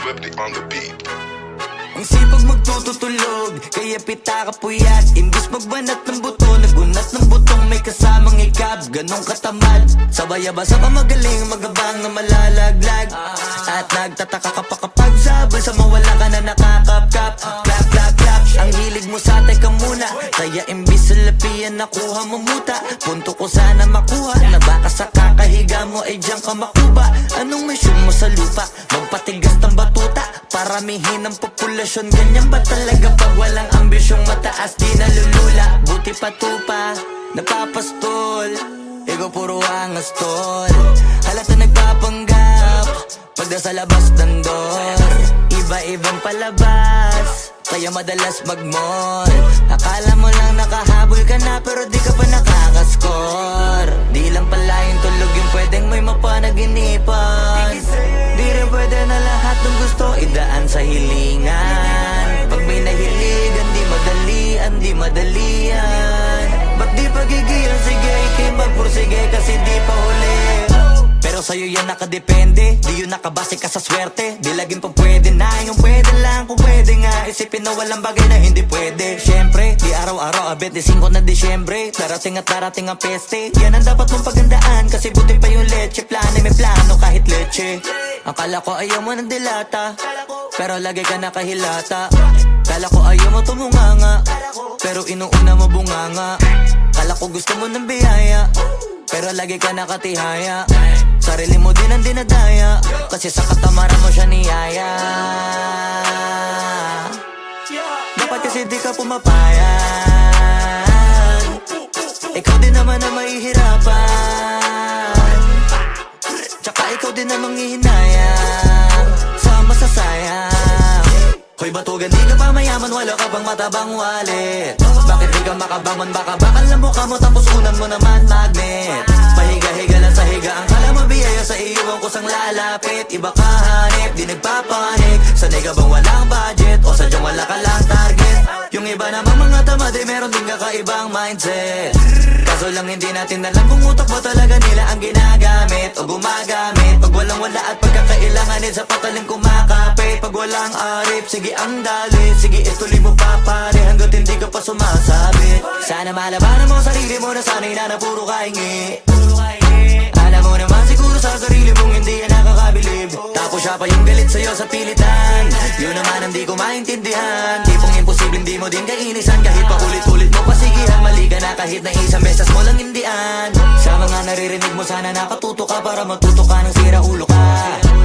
Swifty on the beat. Ang sipag magtututulog, kaya pita ka puyat. Imbis magbanat ng buto, nagunat ng butong may kasamang ikab. Ganong katamad, sabay-abasa pa magaling, magabang na malalaglag. At nagtataka ka pa kapag sabay sa mawala ka na nakakapkap. Clap, clap, clap, ang hilig mo sa teka muna. Kaya imbis sa lapian nakuha mo muta. Punto ko sana makuha, na baka sa kakahiga mo ay diyan ka makuba. Anong mission mo sa lupa? Magpatigas ng batuta, paramihin ang populasyon. Ganyan ba talaga pag walang ambisyong mataas? Di nalulula, buti patupa, napapastol. Ikaw puro angas tol, halata nagpapanggap pag nasa labas ng door. Iba-ibang palabas, kaya madalas mag-mall. Akala mo lang nakahabol ka na, pero di ka pa nakakascore. Di lang pala yung tulog yung pwedeng may mapanaginipan. Di rin pwede na lahat ng gusto idaan sa hilingan. Pag may nahiligan, di madalian, di madalian. Ba't di pagigilan, sige, ikay magpursige kasi di pa huli. Pero sa'yo yan nakadepende, di yun nakabase ka sa swerte. Di laging pa pwede na, yung pwede lang kung pwede nga. Isipin na walang bagay na hindi pwede. Siyempre, di araw-araw, 25 na Disyembre. Darating at darating ang peste, yan ang dapat mong pagandaan. Kasi buti pa yung leche, plano may plano kahit leche. Akala ko ayaw mo ng dilata, pero lagi ka nakahilata. Kala ko ayaw mo tumunganga, pero inuuna mo bunganga. Kala ko gusto mo ng biyaya, pero lagi ka nakatihaya. Sarili mo din ang dinadaya, kasi sa katamaran mo siya niyaya. Dapat kasi di ka pumapayag, ikaw din naman ang mahihirapan. Tsaka ikaw din ang manghihinayang sa masasayang. Hoy batugan, di ka pa mayaman, wala ka pang matabang wallet. Bakit di ka makabangon, baka bakal na mukha mo tapos unan mo naman magnet. Pahiga-higa lang sa higa, ang kala mo biyaya sa iyo ang kusang lalapit. Iba ka hanip, di nagpapanik. Sanay ka bang walang budget o sadyang wala ka lang target? Yung iba namang mga tamad ay meron din kakaibang mindset. Kaso lang hindi natin alam kung utak ba talaga nila ang ginagamit o gumagamit. Pag walang wala at pagkakailanganin sa pataling kumakapit. Pag walang arip, sige ang dali, sige ituloy mo pa pare hanggat hindi ka pa sumasabit. Sana malabanan mo sarili mo na sanay na puro kahingi. Alam mo naman siguro sa sarili mong hindi yan nakakabilib. Tapos siya pa yung galit sa'yo sa pilitan. Yun naman ang di ko maintindihan. Tipong imposible hindi mo din kainisan. Kahit pa ulit-ulit mo pasigihan, mali ka na kahit na isang beses mo lang hindian. Sa mga naririnig mo sana nakatuto ka para matuto ka ng sira ulo ka.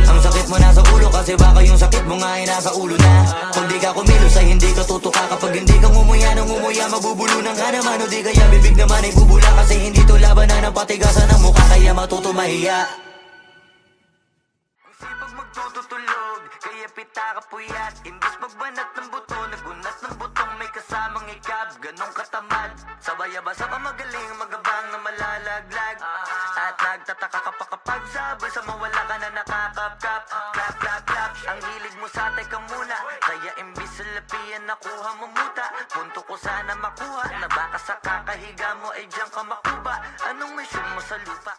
Ang sakit mo nasa ulo kasi baka yung sakit mo nga ay nasa ulo na. Kung di ka kumilos ay hindi ka tutuka. Kapag hindi ka ngumuya ng ngumuya, mabubulunan ka naman. O di kaya bibig naman ay bubula, kasi hindi to labanan ng patigasan ng mukha, kaya matuto mahiya. Ang sipag magtututulog, kaya pita ka puyat. Imbis magbanat ng buto, nagunat ng butong may kasamang ikab. Ganong katamad, sabay-abasa pa magaling, magabang na malalaglag. At nagtataka ka pa kapag sabay sa mawala ka na nakakapkap. Clap, clap, clap, ang hilig mo sa teka muna. Kaya imbis sa lapian nakuha mo muta. Punto ko sana makuha, na baka sa kakahiga mo ay diyan ka makuba. Anong mission mo sa lupa?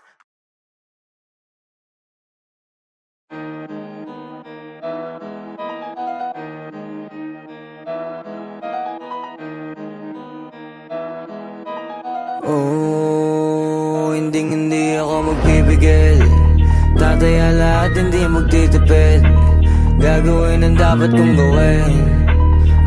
Oh, hindi ako magpipigil. Tataya lahat, hindi magtitipid. Gagawin ang dapat kong gawin.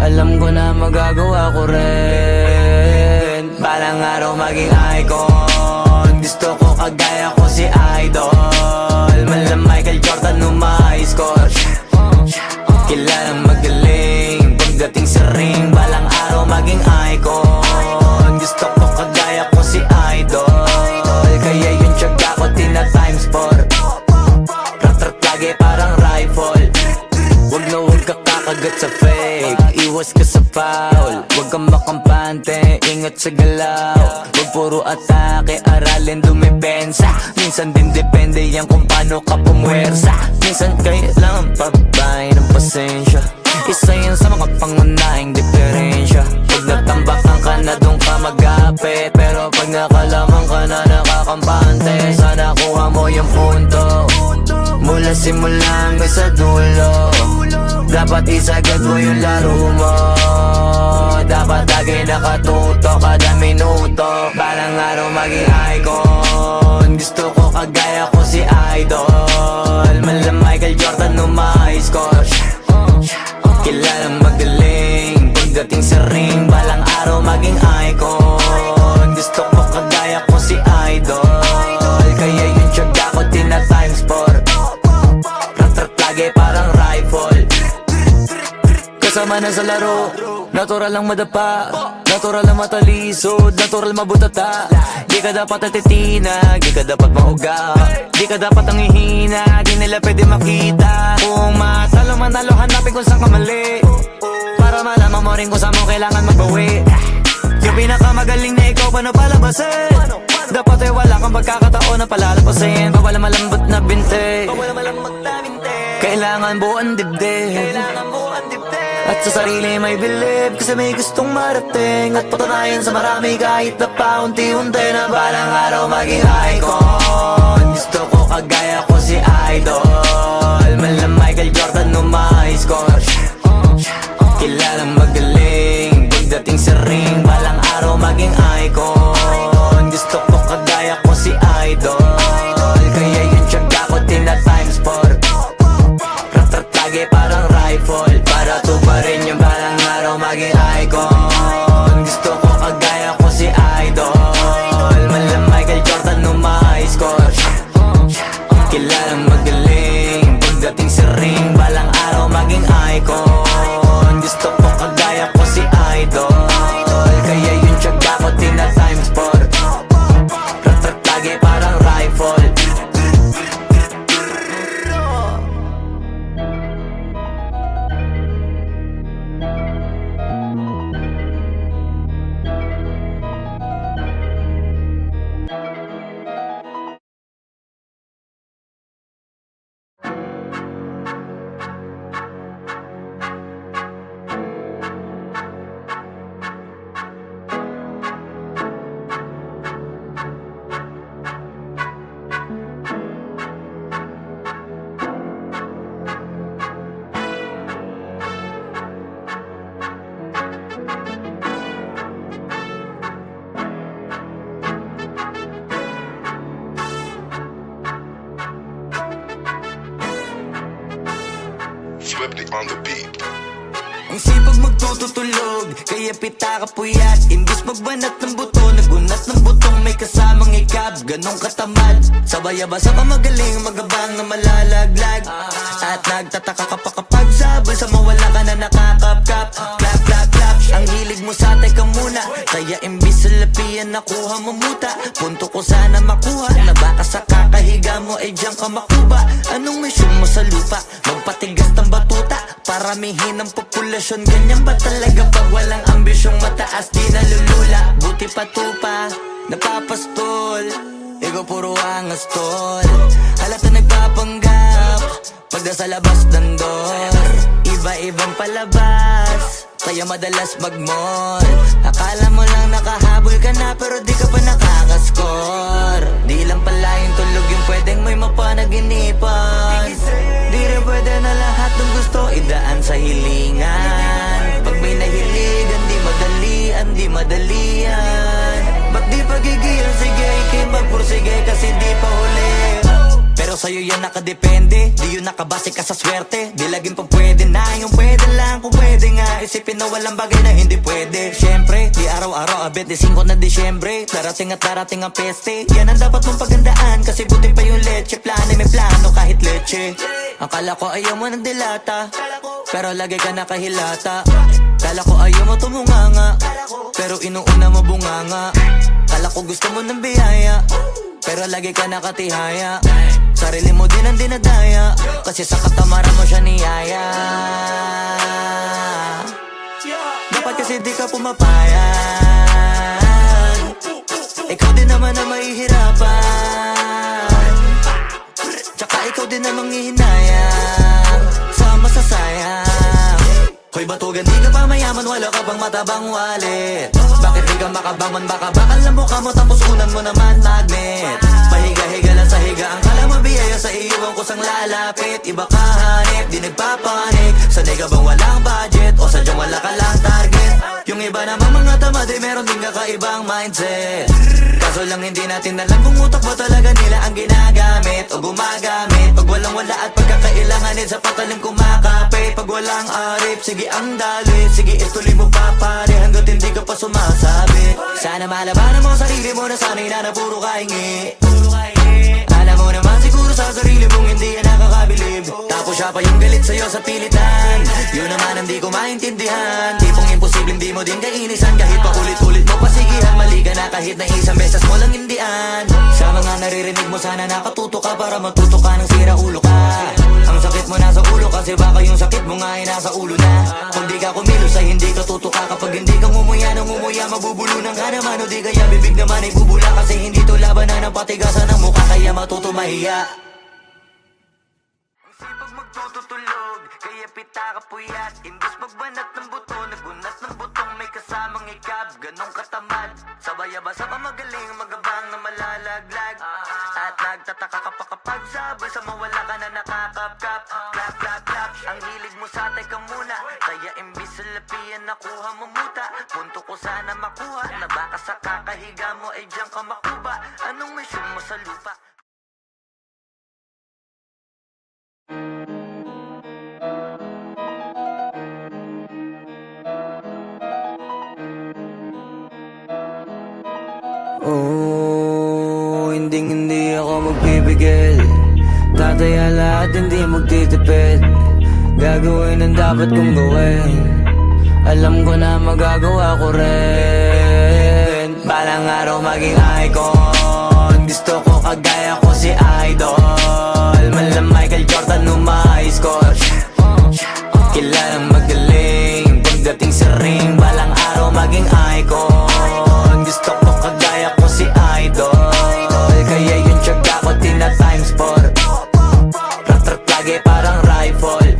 Alam ko na magagawa ko rin. Balang araw maging icon. Gusto ko kagaya ko si Idol. Mala Michael Jordan nung ma-high score. Kilalang magaling pagdating sa ring. Balang araw maging icon. Gusto ko kagaya ko si Idol. Kaya yung tiyaga ko tina-times 4. Rat-rat lagi parang rifle. Huwag na huwag ka kakagat sa fake. Iwas ka sa foul. Huwag kang makampante, ingat sa galaw. Huwag puro atake, aralin dumipensa. Minsan din depende yan kung paano ka pumwersa. Minsan kailangan pabay ng pasensya. Isa yan sa mga pangunahing diferensya. Pag natambakan ka na doon ka mag-apit, pero pag nakalaman ka na nakakampante, sana kuha mo yung punto. Mula sa simula hanggang sa dulo. Dapat isagad mo yung laro mo. Dapat lagi nakatuto kada minuto. Balang araw maging icon. Gusto ko kagaya ko si Idol. Mala Michael Jordan no high score. Kilalang magaling pagdating sa ring. Balang araw maging icon. Gusto ko kagaya ko si Idol. Kaya yung tiyaga ko tina times 4. Rat-rat lagi parang rifle. Kasama na sa laro, natural lang madapa, natural lang matalisod, natural mabutata. Di ka dapat natitinag, di ka dapat mauga, di ka dapat ang ihina, di nila pwede makita. Kung matalo manalo, hanapin kung saan ka mali, para malaman mo rin kung saan mo kailangan magbawi. Yung pinakamagaling na ikaw, paano palabasin? Dapat ay wala kang pagkakataon na palalabasin. Bawala malambot na binte, kailangan buuan dibdib. At sa sarili may believe, kasi may gustong marating. At patunayan sa marami kahit na paunti-unti, na balang araw maging icon. Gusto ko kagaya ko si Idol. Mala Michael Jordan no high score. Kilalang magaling pagdating sa ring. Balang araw maging icon. Gusto ko kagaya ko si Idol. Kaya yung tiyaga ko tina times 4. Rat-rat lagi parang rifle, para tuparin yung balang araw maging icon. Gusto ko kagaya ko si Idol. Mala Michael Jordan no high score. Kilalang magaling pagdating sa ring. Balang araw maging icon. Gusto ko kagaya ko si Idol. Kaya yung tiyaga ko tina times 4. Rat-rat lagi parang rifle. Swifty on the beat. Ang sipag magtututulog, kaya pita ka puyat. Imbis magbanat ng buto, nagunat ng butong may kasamang ikab. Ganong katamad, sabay-abasa pa magaling, magabang na malalaglag. At nagtataka ka pa kapag sabay sa mawala ka na nakakapkap. Clap, clap, clap, ang hilig mo sa teka muna. Kaya imbis sa lapian nakuha mo muta. Punto ko sana makuha, na baka sa kakahiga mo ay diyan ka makuba. Anong mission mo sa lupa? Magpatigas ng batuta, paramihin ang populasyon. Ganyan ba talaga pag walang ambisyong mataas? Di nalulula, buti patupa, napapastol. Ikaw puro angas tol, halata nagpapanggap pag nasa labas ng door. Iba-ibang palabas, kaya madalas mag-mall. Akala mo lang nakahabol ka na, pero di ka pa nakakascore. Di lang pala yung tulog yung pwedeng may mapanaginipan. Di rin pwede na lahat ng gusto idaan sa hilingan. Pag may nahiligan, di madalian. Ba't di pagigilan, sige, ikay magpursige kasi di pa huli. Pero sa'yo yan nakadepende, di yun nakabase ka sa swerte. Di laging pa pwede na, yung pwede lang kung pwede nga. Isipin na walang bagay na hindi pwede. Siyempre, di araw-araw, 25 na Disyembre. Darating at darating ang peste, yan ang dapat mong pagandaan. Kasi buti pa yung leche, plano may plano kahit leche. Akala ko ayaw mo ng dilata, pero lagi ka nakahilata. Kala ko ayaw mo tumunganga, pero inuuna mo bunganga. Kala ko gusto mo ng biyaya, pero lagi ka nakatihaya. Sarili mo din ang dinadaya, kasi sa katamaran mo siya niyaya. Dapat kasi di ka pumapayag, ikaw din naman ang mahihirapan. Tsaka ikaw din namang hihinayang sa masasayang. Hoy batugan, di ka pa mayaman, wala ka pang matabang wallet. Bakit di ka makabangon, baka bakal na mukha mo tapos unan mo naman magnet. Pahiga-higa lang sa higa, ang kala mo biyaya sa iyo ang kusang lalapit. Iba ka hanip, di nagpapanik. Sanay ka bang walang budget o sadyang wala ka lang target? Yung iba namang mga tamad ay meron din kakaibang mindset. Kaso lang hindi natin alam kung utak ba talaga nila ang ginagamit o gumagamit. Pag walang wala at pagkakailanganin sa patalim kumakapit. Pag walang arip, sige ang dali, sige ituloy mo pa pare hanggat hindi ka pa sumasabi. Sana malabanan mo sarili mo na sanay na puro kahingi. Alam mo naman siguro sa sarili mong hindi yan nakakabilib. Tapos siya pa yung galit sa'yo sa pilitan. Yun naman ang di ko maintindihan. Tipong imposibleng di mo din kainisan. Kahit pa ulit-ulit mo pasigihan, mali ka na kahit na isang beses mo lang hindian. Sa mga naririnig mo sana nakatuto ka para matuto ka ng sira ulo ka. Ang sakit mo nasa ulo kasi baka yung sakit mo nga ay nasa ulo na. Kung di ka kumilos ay hindi ka tutuka. Kapag hindi ka ngumuya ng ngumuya, mabubulunan ka naman. O di kaya bibig naman ay bubula. Kasi hindi to labanan ng patigasan ng mukha, kaya matuto mahiya. Ang sipag magtututulog, kaya pita ka puyat. Imbis magbanat ng buto, nagunat ng butong may kasamang ikab. Ganong katamad, sabay-abasa pa magaling, magabang na malalaglag. At nagtataka ka pa kapag sabay sa mawala ka na nakakapkap. Clap, clap, clap, ang hilig mo sa teka muna. Kaya imbis sa lapian nakuha mo muta. Punto ko sana makuha, na baka sa kakahiga mo ay diyan ka makuba. Anong mission mo sa lupa? Oh, hindi ako magpipigil. Tataya lahat, hindi magtitipid. Gagawin ang dapat kong gawin. Alam ko na magagawa ko rin. Balang araw maging icon. Gusto ko kagaya ko si Idol. Mala Michael Jordan score. Kilalang magaling pagdating sa ring. Balang araw maging icon. Gusto ko kagaya ko si Idol. Kaya yung tiyaga ko tina times 4. Rat-rat lagi parang rifle.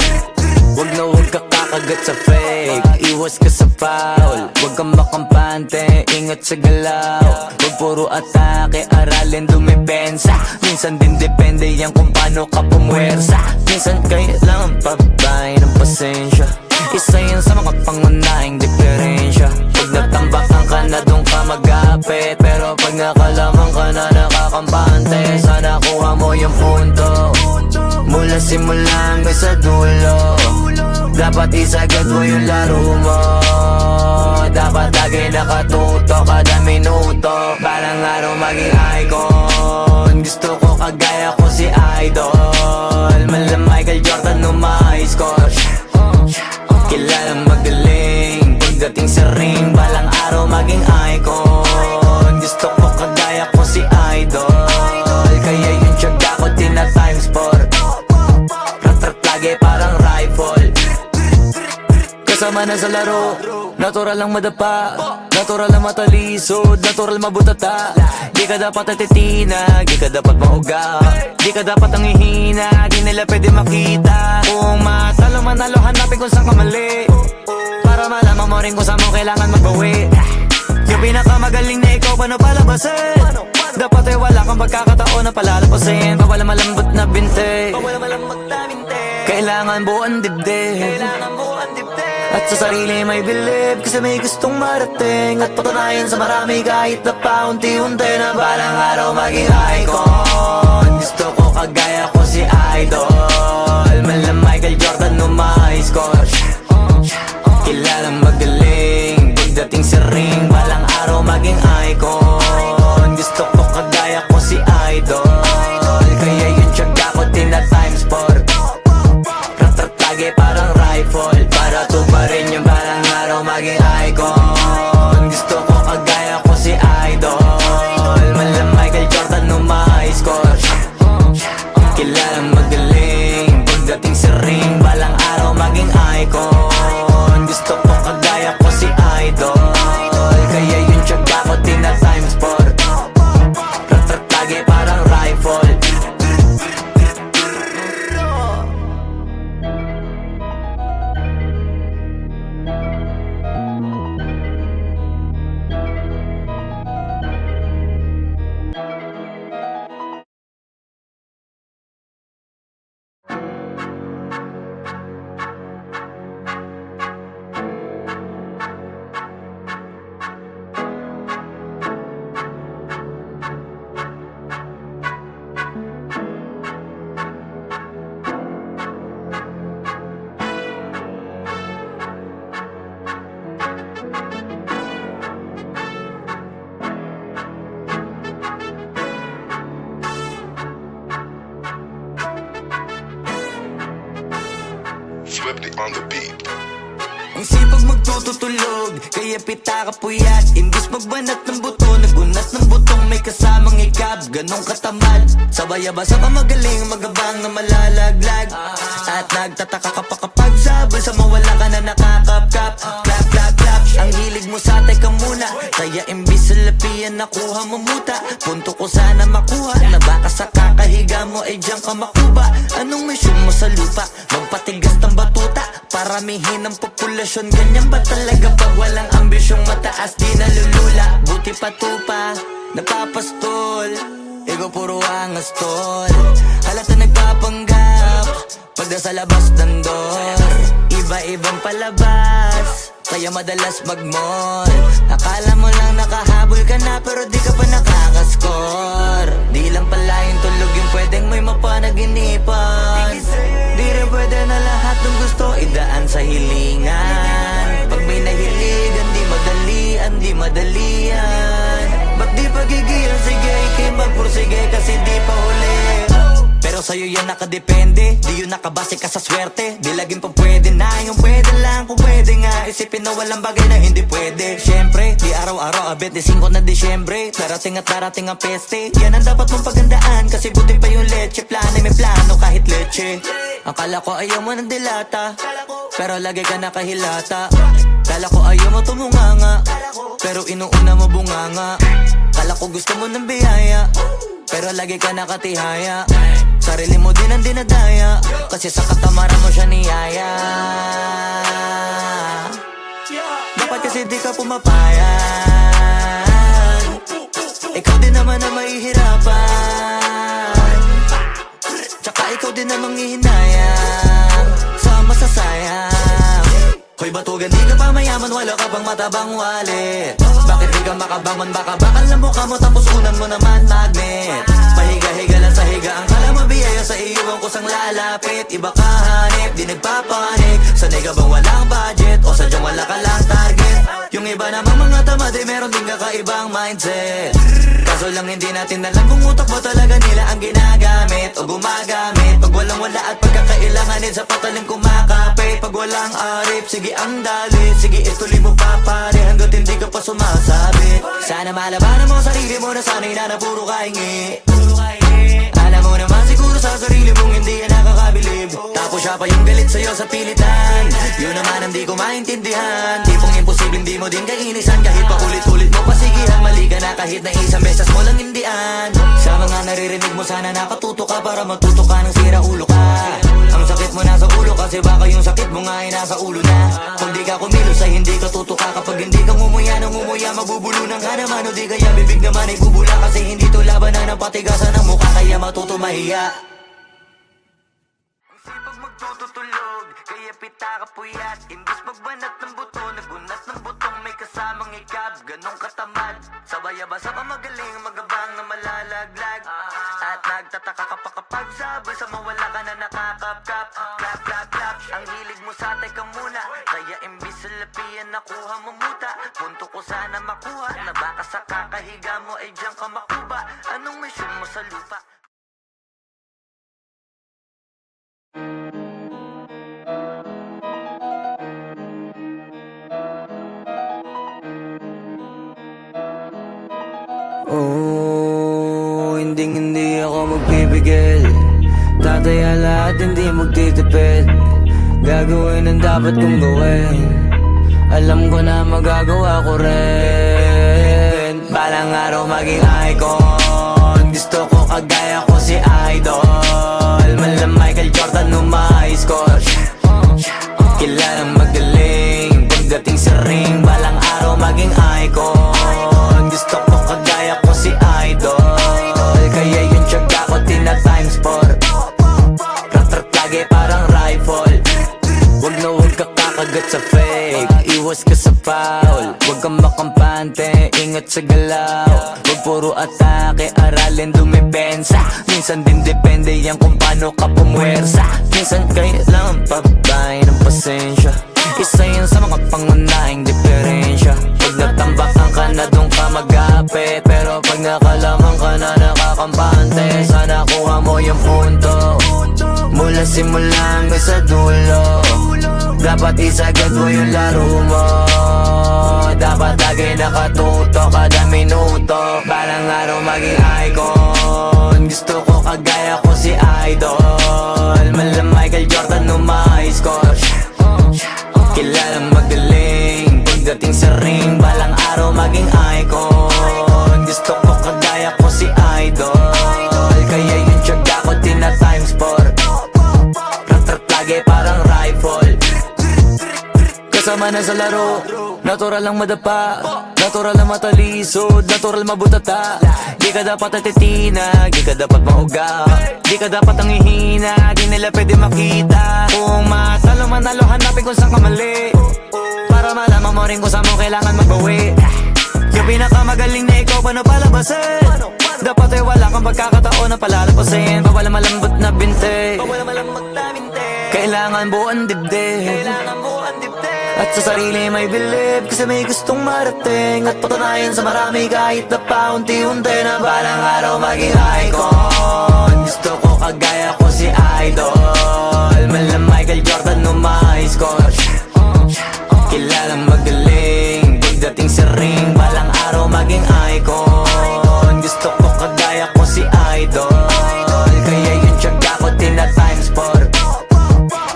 Wag na wag ka kakagat sa fake. Iwas ka sa foul. Wag kang makampante, ingat sa galaw. Wag puro atake, aralin dumipensa. Minsan din depende yan kung paano ka pumwersa. Minsan kailangan pabay ng pasensya. Isa yan sa mga pangunahing diferensya. Pag natambakan ka na doon ka magapit. Pero pag nakalaman ka na nakakampante, sana kuha mo yung punto. Mula simula hanggang sa dulo. Dapat isagad mo yung laro mo. Dapat lagi nakatuto kada minuto. Balang araw maging icon. Gusto ko kagaya ko si Idol. Mala Michael Jordan score. Kilalang magaling pagdating sa ring. Balang araw maging icon. Gusto ko kagaya ko si Idol. Kaya yung tiyaga ko tina times 4. Rat-rat lagi parang rifle. Kasama na sa laro, natural lang madapa. Natural lang matalisod, natural mabutata. Di ka dapat atitina, di ka dapat mauga. Di ka dapat ang ihina, di nila pwede makita. Kung matalo manalo, hanapin kung saan ka mali. Para malaman mo rin kung saan mo kailangan magbawi. Yung pinakamagaling na ikaw, paano palabasin? Dapat ay wala kang pagkakataon na palalapasin. Bawal malambot na binte, kailangan buuan dibdib. At sa sarili may believe, kasi may gustong marating. At patunayan sa marami kahit na paunti-unti. Na balang araw maging icon. Gusto ko kagaya ko si Idol. Mala Michael Jordan score. Kilalang magaling pagdating sa ring. Balang araw maging icon. Gusto ko kagaya ko si Idol. Kaya yung tiyaga ko tina times 4. Rat-rat lagi parang rifle. Para tuparin yung balang araw maging icon. Gusto ko kagaya ko si Idol. Mala Michael Jordan score. Kilalang magaling Swiftly on the beat. Ang sipag magtututulog, kaya pita ka puyat. Imbis magbanat ng buto, nagunat ng butong may kasamang ikab. Ganong katamad, sabay-abasa pa magaling, magabang na malalaglag. At nagtataka ka pa kapag sabol sa mawala ka na nakakapkap. Clap, clap, clap, ang hilig mo sa ka muna. Kaya imbis sa lapian nakuha mo muta. Punto ko sana makuha, na baka sa kakahiga mo ay diyan ka makuba. Anong mission mo sa lupa? Magpatigas ng batuta, paramihin ang populasyon. Ganyan ba talaga pag walang ambisyong mataas di nalulula? Buti pa tupa, napapastol, ikaw puro angas tol. Halata nagpapanggap, pag nasa labas ng door. Iba-ibang palabas, kaya madalas mag-mall. Akala mo lang nakahabol ka na, pero di ka pa nakakascore. Di lang pala yung tulog yung pwedeng may mapanaginipan. Di rin pwede na lahat ng gusto idaan sa hilingan. Pag may nahiligan, di madalian. Ba't di pagigil? Sige, ikay magpursige kasi di pa huli. Pero sa'yo yan nakadepende, di yun nakabase ka sa swerte. Di laging pa pwede na, yung pwede lang kung pwede nga. Isipin na walang bagay na hindi pwede. Siyempre, di araw-araw, 25 na Disyembre. Darating at darating ang peste, yan ang dapat mong pagandaan. Kasi buti pa yung leche, plano may plano kahit leche. Akala ko ayaw mo ng dilata, pero lagi ka nakahilata. Kala ko ayaw mo tumunganga, pero inuuna mo bunganga. Kala ko gusto mo ng biyaya, pero lagi ka nakatihaya. Sarili mo din ang dinadaya, kasi sa katamaran mo siya niyaya. Dapat kasi di ka pumapayan, ikaw din naman na mahihirapan. Tsaka ikaw din na manghihinayang sa masasayang. Hoy batugan, di ka pa mayaman, wala ka pang matabang wallet. Bakit di ka makabangon, baka bakal na mukha mo tapos unan mo naman magnet. Pahiga-higa lang sa higa, ang kala mabiyaya sa iyo ang kusang lalapit. Iba ka hanip, di nagpapanik. Sanay ka bang walang budget o sadyang wala ka lang target? Yung iba namang mga tamad eh meron din kakaibang mindset. Kaso lang hindi natin alam kung utak mo talaga nila ang ginagamit o gumagamit. Pag walang wala at pagkakailanganin sa pataling kumakapit. Pag walang arip, sige ang dali, sige ituloy mo pa pare hanggat hindi ka pa sumasabi. Sana malabanan mo sarili mo na sanay na puro kahingi. Alam mo naman siguro sa sarili mong hindi yan nakakabilib. Tapos siya pa yung galit sa'yo sa pilitan. Yun naman ang di ko maintindihan. Tipong imposible hindi mo din kainisan. Kahit pa ulit-ulit mo pasigihan, mali ka na kahit na isang beses mo lang hindian. Sa mga naririnig mo sana nakatuto ka para matuto ka ng sira ulo ka. Ang sakit mo nasa ulo kasi baka yung sakit mo nga ay nasa ulo na. Kung di ka kumilos ay hindi ka tutuka. Kapag hindi ka ngumuya ng ngumuya, mabubulunan ka naman. O di kaya bibig naman ay bubula, kasi hindi to labanan ng patigasan ng mukha, kaya matuto mahiya. Ang sipag magtututulog, kaya pita ka puyat. Imbis magbanat ng buto, nagunat ng butong may kasamang ikab. Ganong katamad, sabay-abasa pa magaling, magabang na malalaglag. At nagtataka ka pa kapag sabay sa mawala ka na nakakapkap. Clap, clap, clap, ang hilig mo sa ka muna. Kaya imbis sa lapian nakuha mo muta. Punto ko sana makuha, na baka sa kakahiga mo ay diyan ka makuba. Anong mission mo sa lupa? Oh, hindi ako magpipigil. Tataya lahat, hindi magtitipid. Gagawin ang dapat kong gawin. Alam ko na magagawa ko rin. Balang araw maging icon. Gusto ko kagaya ko si Idol. Mala Michael Jordan score. Kilalang magaling pagdating sa ring. Balang araw maging icon. Gusto ko kagaya ko si Idol. Kaya yung tiyaga ko tina-times 4. Rat-rat lagi parang rifle. Huwag na huwag ka kakagat sa fake. Iwas ka sa foul. Huwag kang makampante, ingat sa galaw. Huwag puro atake, aralin dumipensa. Minsan din depende yan kung paano ka pumwersa. Minsan kailangan pabay ng pasensya. Isa yan sa mga pangunahing diferensya. Pag natambakan ka na doon ka mag-apit. Pero pag nakalaman ka na nakakampante, sana kuha mo yung punto. Mula simula hanggang sa dulo. Dapat isagad mo yung laro mo. Dapat lagi nakatuto kada minuto. Balang araw maging icon. Gusto ko kagaya ko si Idol. Mala Michael Jordan no my score. Kilalang magaling pagdating sa ring. Balang araw maging icon. Gusto ko kagaya ko si Idol. Kaya yung tiyaga ko tina times 4. Rat-rat lagi parang rifle. Kasama na sa laro, natural lang madapa, natural lang matalisod, natural mabutata. Di ka dapat atitina, di ka dapat mauga, di ka dapat ang ihina, di nila pwede makita. Kung matalo manalo, hanapin kung saan ka mali, para malaman mo rin kung saan mo kailangan magbawi. Yung pinakamagaling na ikaw, paano palabasin? Dapat ay wala kang pagkakataon na palalapasin. Bawal malambot na binte, kailangan buuan dibdib. At sa sarili may believe, kasi may gustong marating. At patunayan sa marami kahit na paunti-unti, na balang araw maging icon. Gusto ko kagaya ko si Idol. Mala Michael Jordan no my score. Kilalang magaling pagdating sa ring. Balang araw maging icon. Gusto ko kagaya ko si Idol. Kaya yung tiyaga ko tina times 4.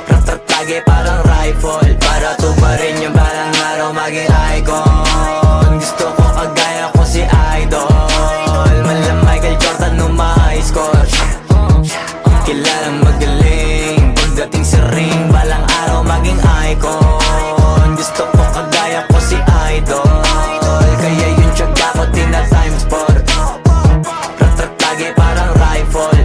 Rat-rat lagi parang rifle, para tuparin yung balang araw maging icon. Gusto ko kagaya ko si Idol. Mala Michael Jordan no my score. Kilalang magaling pagdating sa ring. Balang araw maging icon. Gusto ko kagaya ko si Idol. Kaya yung tiyaga ko tina times 4. Rat-rat lagi parang rifle.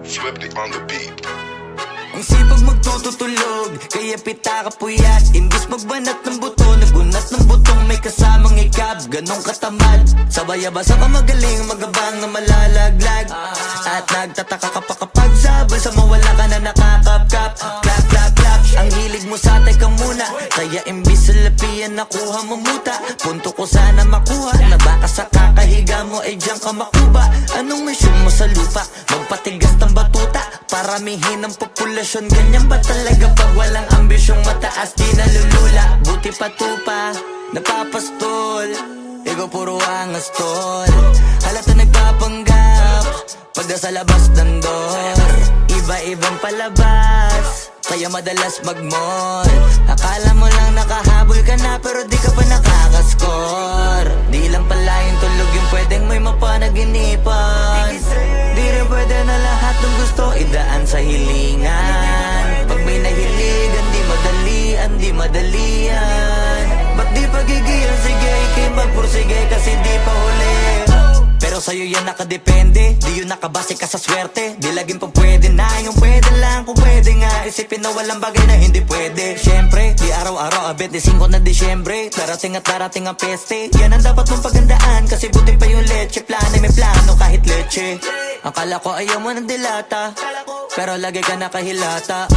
Swifty on the beat. Ang sipag magtutulog, kaya pita ka puyat. Imbis magbanat ng buto, nagunat ng butong may kasamang ikab. Ganong katamad, sabay-abasa ka magaling, magabang na malalaglag. At nagtataka ka pa kapag sabay sa mawala ka na nakakapkap. Clap, clap, clap, ang hilig mo sa teka muna. Kaya imbis sa lapian nakuha mo muta. Punto ko sana makuha, na baka sa kakahiga mo ay diyan ka makuba. Anong mission mo sa lupa? Magpatigas ng batuta, paramihin ang populasyon. Ganyan ba talaga pag walang ambisyong mataas? Di nalulula, buti patupa, napapastol. Ikaw puro angas tol, halata nagpapanggap pag nasa labas ng door. Iba-ibang palabas, kaya madalas mag-mall. Akala mo lang nakahabol ka na, pero di ka pa nakakascore. Di lang pala yung tulog yung pwedeng may mapanaginipan. Di rin pwede na lahat ng gusto idaan sa hilingan. Pag may nahiligan, di madalian. Ba't di pagigilan? Sige, ikay magpursige kasi di pa huli. Pero sa'yo yan nakadepende, di yun nakabase ka sa swerte. Di laging pa pwede na, yung pwede lang kung pwede nga. Isipin na walang bagay na hindi pwede. Siyempre, di araw-araw, 25 na Disyembre. Darating at darating ang peste, yan ang dapat mong pagandaan. Kasi buti pa yung leche, plano may plano kahit leche. Akala ko ayaw mo ng dilata, pero lagi ka nakahilata.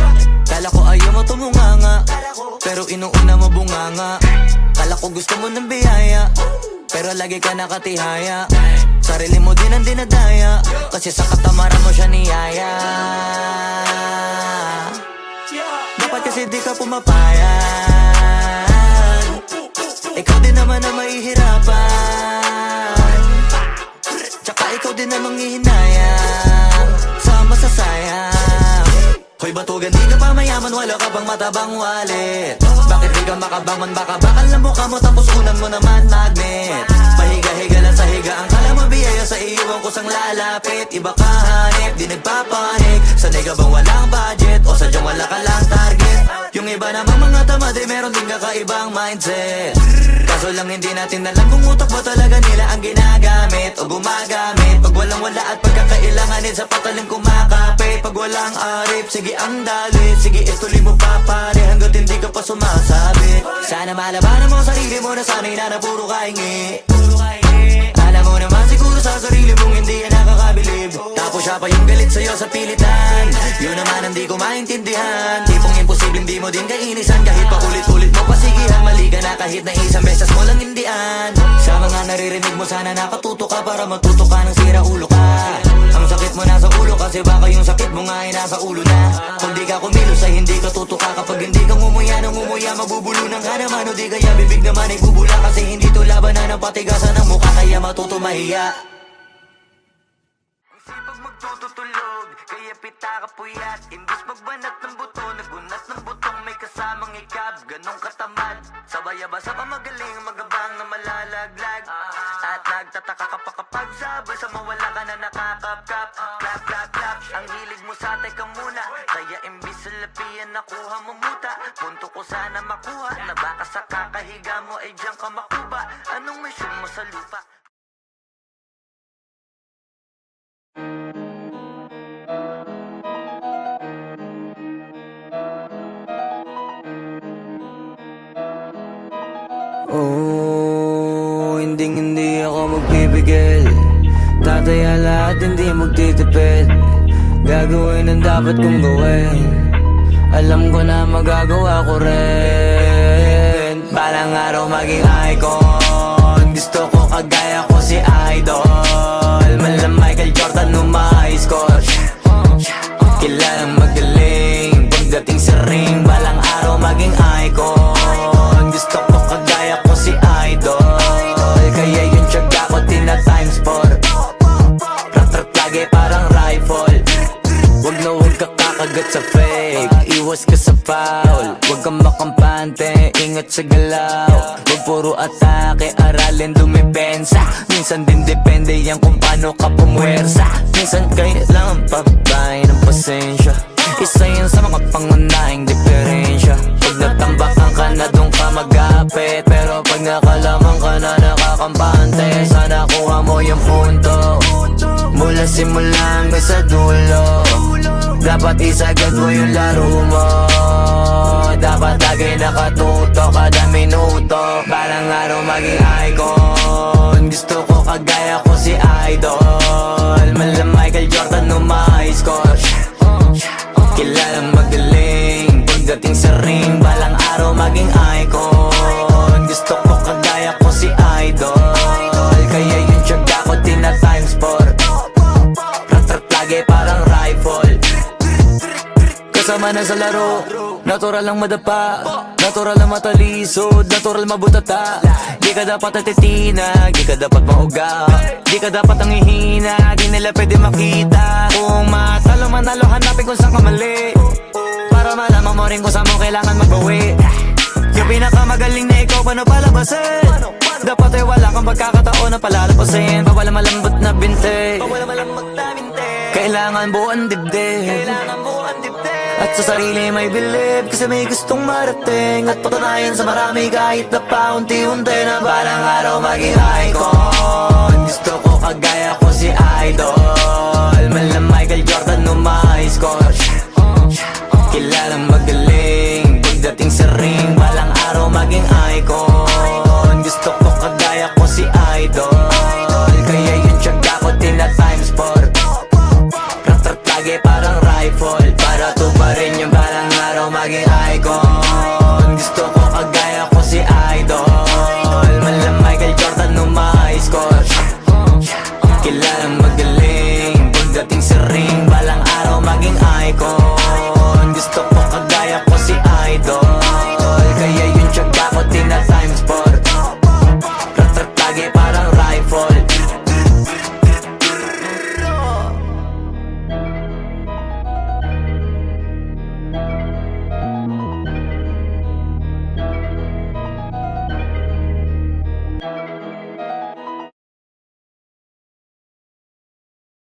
Kala ko ayaw mo tumunganga, pero inuuna mo bunganga. Kala ko gusto mo ng biyaya, pero lagi ka nakatihaya. Sarili mo din ang dinadaya, kasi sa katamaran mo siya niyaya. Dapat kasi di ka pumapayag, ikaw din naman ang mahihirapan. Tsaka ikaw din ang manghihinayang sa masasayang. Hoy batugan, di ka pa mayaman, wala ka pang matabang wallet. Bakit di ka makabangon, baka bakal na mukha mo tapos unan mo naman magnet. Pahiga-higa lang sa higa, ang kala mo biyaya sa iyo ang kusang lalapit. Iba ka hanip, di nagpapanik. Sanay ka bang walang budget o sadyang wala ka lang target? Yung iba namang mga tamad ay meron din kakaibang mindset. Kaso lang hindi natin alam kung utak ba talaga nila ang ginagamit o gumagamit. Pag walang wala at pagkakailanganin sa patalim kumakapit. Pag walang arip, sige ang dali, sige ituloy mo pa pare hanggat hindi ka pa sumasabi. Sana malabanan mo sarili mo na sana'y na puro kahingi. Alam mo naman siguro sa sarili mong hindi yan nakakabilib. Tapos siya pa yung galit sa'yo sa pilitan. Yun naman hindi ko maintindihan. Tipong imposible hindi mo din kainisan. Kahit pa ulit-ulit mo pasigihan, mali ka na kahit na isang beses mo lang hindian. Sa mga naririnig mo sana nakatuto ka para matuto ka ng sira ulo ka. Ang sakit mo nasa ulo kasi baka yung sakit mo nga ay nasa ulo na. Kung di ka kumilos ay hindi ka tutuka. Kapag hindi ka ngumuya ng ngumuya, mabubulunan ka naman. O di kaya bibig naman ay bubula. Kasi hindi to labanan ng patigasan ng mukha, kaya matuto mahiya. Ang sipag magtututulog, kaya pita ka puyat. Imbis magbanat ng buto, nagunat ng butong may kasamang ikab. Ganong katamad, sabay-abasa pa magaling, magabang na malalaglag. At nagtataka ka pa kapag sabay sa mawala ka na nakakapkap. Clap, clap, clap, ang hilig mo sa teka muna. Kaya imbis sa lapian nakuha mo muta. Punto ko sana makuha, na baka sa kakahiga mo ay diyan ka makuba. Anong mission mo sa lupa? Oh, hindi ako magpipigil. Tataya lahat, hindi magtitipid. Gagawin ang dapat kong gawin. Alam ko na magagawa ko rin. Balang araw maging icon. Gusto ko kagaya ko si Idol. Malam Michael Jordan nung ma-high score. Kilalang magaling pagdating sa ring. Balang araw maging icon. Gusto ko kagaya ko si Idol. Kaya yung tiyaga ko tina times 4. Rat-rat lagi parang rifle. Wag na wag ka kakagat sa fake. Iwas ka sa foul. Wag kang makampante, ingat sa galaw. Wag puro atake, aralin dumipensa. Minsan din depende yan kung paano ka pumwersa. Minsan kailangan pabay ng pasensya. Isa yan sa mga pangunahing diferensya. Pag natambakan ka na doon ka magapit. Pero pag nakalaman ka na nakakampante, sana kuha mo yung punto. Mula simula hanggang sa dulo, dapat isagad mo yung laro mo. Dapat lagi nakatuto kada minuto. Balang araw maging icon. Gusto ko kagaya ko si Idol. Malam Michael Jordan nung ma-high score. Kilalang magaling pagdating sa ring. Balang araw maging icon. Gusto ko kagaya ko si Idol. Kaya yung tiyaga ko tina times 4. Rat-rat lagi parang rifle. Kasama na sa laro, natural lang madapa, natural lang matalisod, natural mabutata. Di ka dapat atitinag, di ka dapat mauga, di ka dapat ang ihina, di nila pwede makita. Kung matalo manalo, hanapin kung saan ka mali, para malaman mo rin kung saan mo kailangan magbawi. Yung pinakamagaling na ikaw, paano palabasin? Dapat ay wala kang pagkakataon na palalapasin. Bawal malambot na binte, kailangan buuan dibdib. At sa sarili may believe, kasi may gustong marating. At patunayan sa marami kahit na paunti-unti, na balang araw maging icon. Gusto ko kagaya ko si Idol. Malam